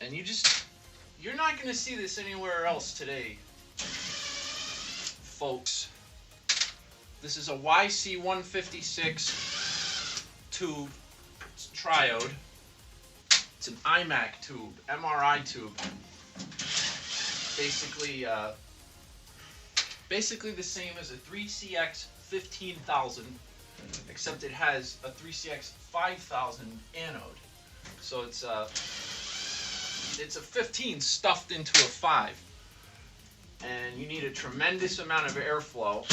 And you're not going to see this anywhere else today, folks. This is a YC156 tube. It's triode. It's an IMAC tube, MRI tube. Basically the same as a 3CX 15,000, except it has a 3CX 5,000 anode. So it's a 15 stuffed into a 5, and you need a tremendous amount of airflow.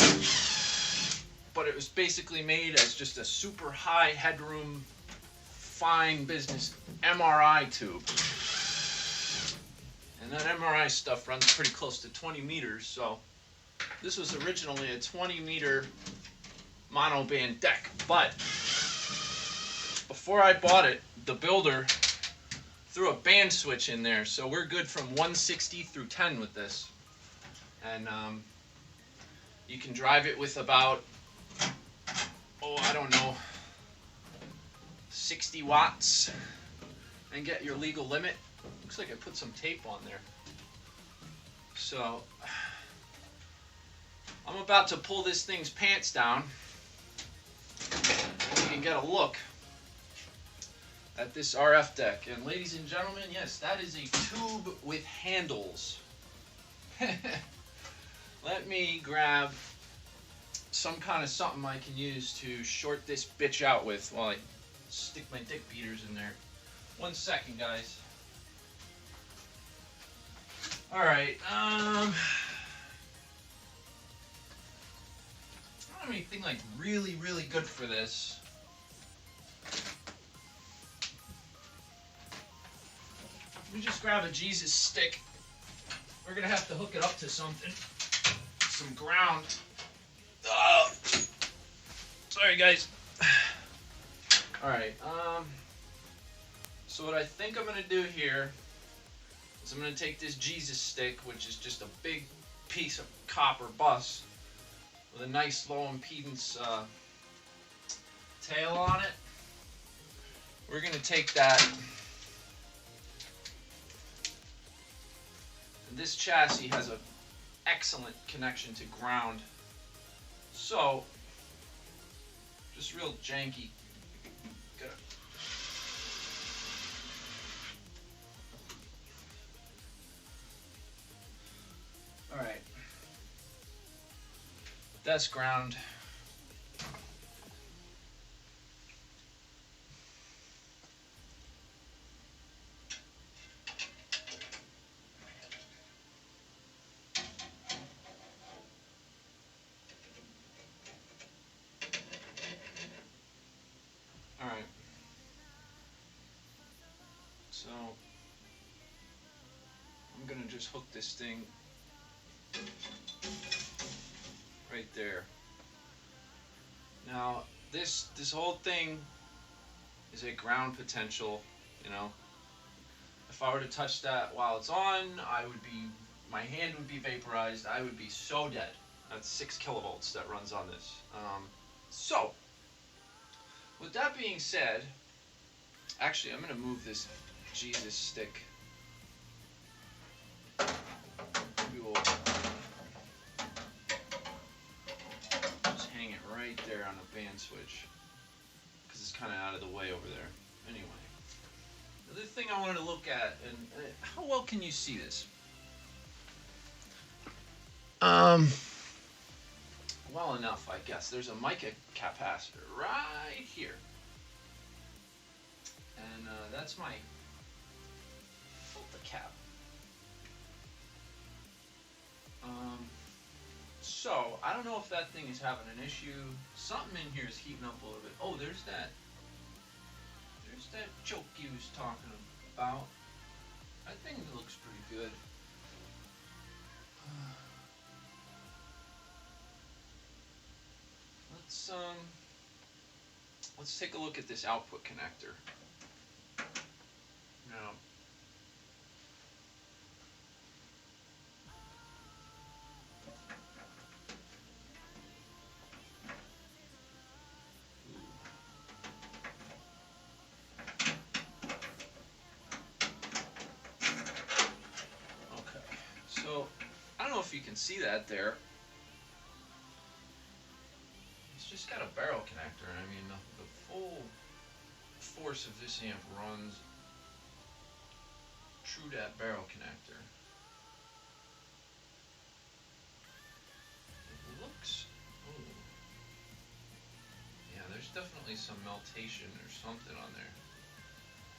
But it was basically made as just a super high headroom, fine business MRI tube. And that MRI stuff runs pretty close to 20 meters, so this was originally a 20-meter monoband deck. But before I bought it, the builder threw a band switch in there, so we're good from 160 through 10 with this. And you can drive it with about, I don't know, 60 watts and get your legal limit. Looks like I put some tape on there. So I'm about to pull this thing's pants down. You can get a look at this RF deck. And ladies and gentlemen, yes, that is a tube with handles. Let me grab some kind of something I can use to short this bitch out with while I stick my dick beaters in there. 1 second, guys. Alright, I don't have anything like really good for this. Let me just grab a Jesus stick. We're gonna have to hook it up to something. Some ground. Oh. Sorry, guys. Alright, so what I think I'm gonna do here is I'm gonna take this Jesus stick, which is just a big piece of copper bus with a nice low impedance tail on it. We're gonna take that. And this chassis has an excellent connection to ground. So, just real janky. Alright. That's ground. Alright. So, I'm gonna just hook this thing right there. Now, this whole thing is a ground potential, you know. If I were to touch that while it's on, my hand would be vaporized. I would be so dead. That's 6 kilovolts that runs on this. So, with that being said, actually, I'm going to move this Jesus stick. We will just hang it right there on the band switch, because it's kind of out of the way over there. Anyway, the other thing I wanted to look at, and how well can you see this? Well enough, I guess. There's a mica capacitor right here. And that's my filter cap. So, I don't know if that thing is having an issue. Something in here is heating up a little bit. Oh, there's that choke you was talking about. I think it looks pretty good. Let's take a look at this output connector. Now, if you can see that there. It's just got a barrel connector. I mean, the full force of this amp runs through that barrel connector. It looks, oh, yeah, there's definitely some meltation or something on there.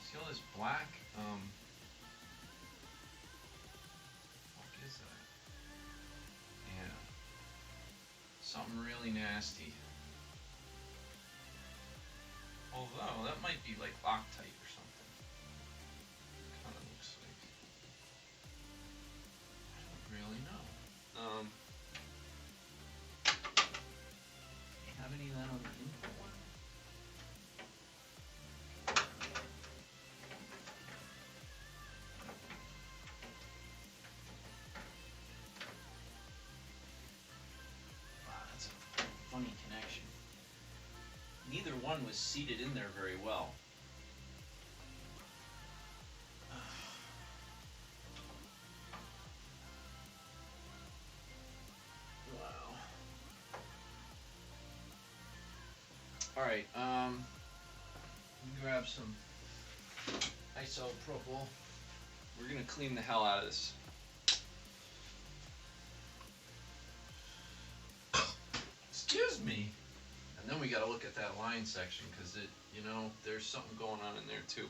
See all this black? What is that? Yeah, something really nasty. Although that might be like Loctite or something. Kind of looks like. I don't really know. Do you have any of that on the input one? Wow, that's a funny connection. Neither one was seated in there very well. Wow. Alright, let me grab some isopropyl. We're gonna clean the hell out of this. Excuse me. And then we got to look at that line section because it, you know, there's something going on in there too.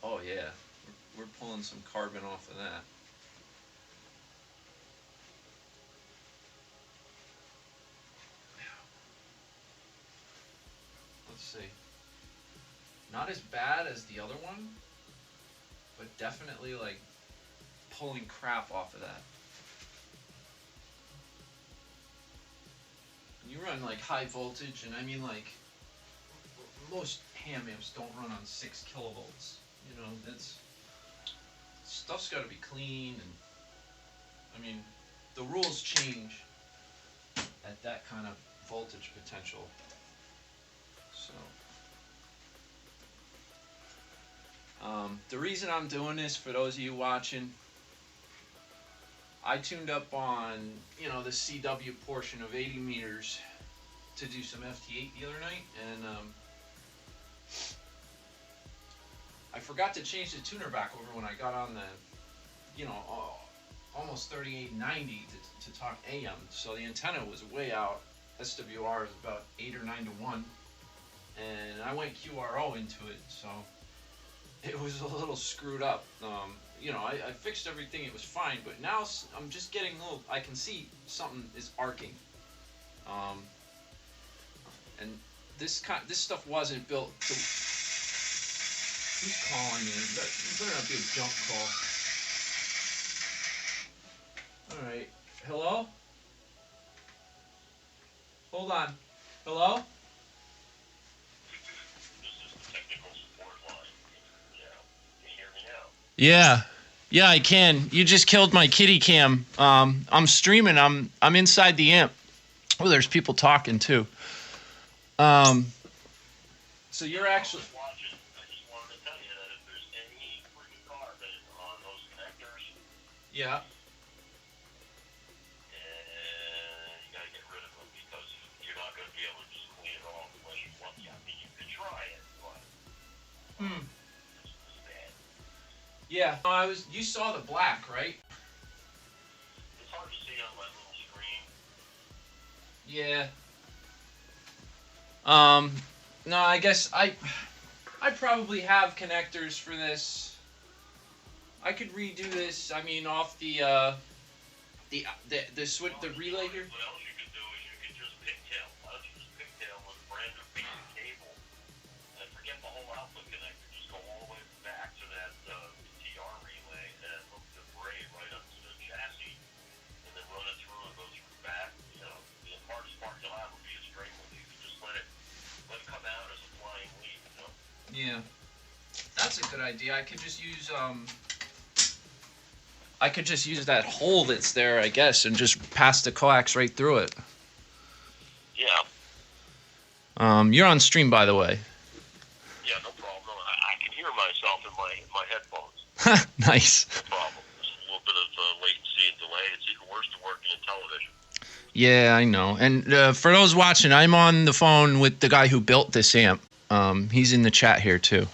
Oh yeah, we're pulling some carbon off of that. Let's see. Not as bad as the other one, but definitely like pulling crap off of that. You run like high voltage, and I mean like most ham amps don't run on 6 kilovolts. You know, that's stuff's got to be clean, and I mean the rules change at that kind of voltage potential. So the reason I'm doing this, for those of you watching, I tuned up on, you know, the CW portion of 80 meters to do some FT8 the other night, and I forgot to change the tuner back over when I got on the, you know, almost 3890 to talk AM, so the antenna was way out. SWR is about 8 or 9 to 1, and I went QRO into it, so it was a little screwed up. You know, I fixed everything, it was fine, but now I'm just getting a little, I can see something is arcing. And this stuff wasn't built to, who's calling me? It better not be a jump call. Alright, hello? Hold on, hello? Yeah, yeah, I can. You just killed my kitty cam. I'm streaming. I'm inside the amp. Oh, there's people talking too. So you're actually. I just wanted to tell you that if there's any free carbon on those connectors. Yeah. And you gotta get rid of them because you're not gonna be able to just clean it off unless you want. I mean, you could try it, but. Yeah, you saw the black, right? It's hard to see on my little screen. Yeah. No, I guess I probably have connectors for this. I could redo this. I mean, off the switch, the relay here. What else you could do is you could just pigtail. Why don't you just pigtail with a brand new piece of cable and forget the whole output connector. Just go all the way back to that TR relay and hook the braid right up to the chassis, and then run it through and go through back. You know, the hardest part you'll have will be a straight one. You can just let it come out as a flying lead. You know? Yeah, that's a good idea. I could just use that hole that's there, I guess, and just pass the coax right through it. Yeah. You're on stream, by the way. Yeah, no problem. I can hear my myself in my headphones. Nice. No problem. There's a little bit of latency and delay. It's even worse than working in television. Yeah, I know. And for those watching, I'm on the phone with the guy who built this amp. He's in the chat here too.